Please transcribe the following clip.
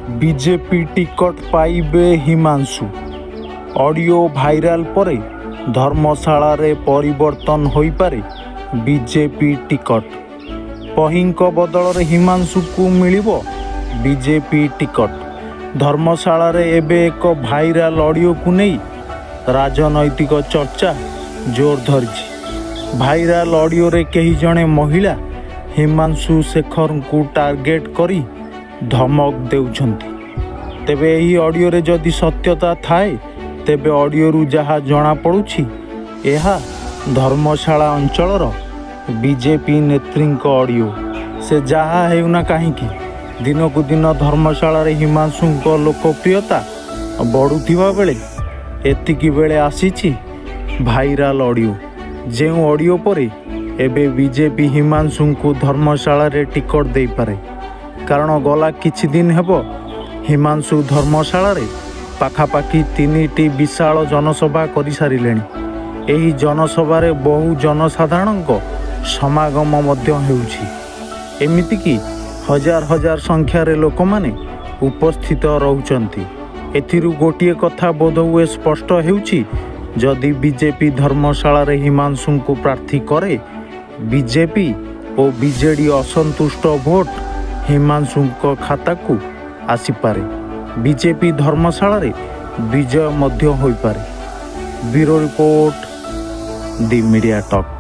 BJP ticket पाइबे Himanshu. Audio viral परे धर्मशाला रे परिवर्तन होई पारे बीजेपी टिकट। पहिंक बदल रे हिमांशु को मिलिबो बीजेपी टिकट। धर्मशाला रे एबे एक भाइराल ऑडियो को नहीं राजनैतिक चर्चा जोर धरिछि। भाइराल ऑडियो रे कही जणे महिला हिमांशु शेखर को टार्गेट करी धमक देउछंती। तेबे एही ऑडियो रे जदि सत्यता थाए तेबे ऑडियो रु जहा जना पड़ुछि एहा धर्मशाला अंचलर बीजेपी नेत्रींक ऑडियो। से जहा हेउना काहींकी दिन को दिन धर्मशाला रे हिमांशुंक लोकप्रियता बढ़ुथिबा बेले एतिकी बेले आसीछि भाइराल ऑडियो। जे ऑडियो परे एबे बीजेपी हिमांशुंक धर्मशाला रे टिकट देई पारे। कारण गला किछि दिन हेबो हिमांशु धर्मशाला रे पाखापाखि 3टी विशाल जनसभा करि सारिलेनी। एही जनसभा रे बहु जनसाधारणक समागम मध्य हेउछि। एमिति कि हजार हजार संख्या रे लोक माने उपस्थित रहउचंती। एथिरु गोटिए कथा बोधहुए स्पष्ट हेउछि जदि बीजेपी धर्मशाला रे हिमांशु को प्रार्थी करे बीजेपी और बीजेडी असंतुष्ट भोट हिमांशु खाता को आसीपारे। बीजेपी धर्मशाला रे विजय मध्य होई पारे। ब्यूरो रिपोर्ट दी मीडिया टॉक।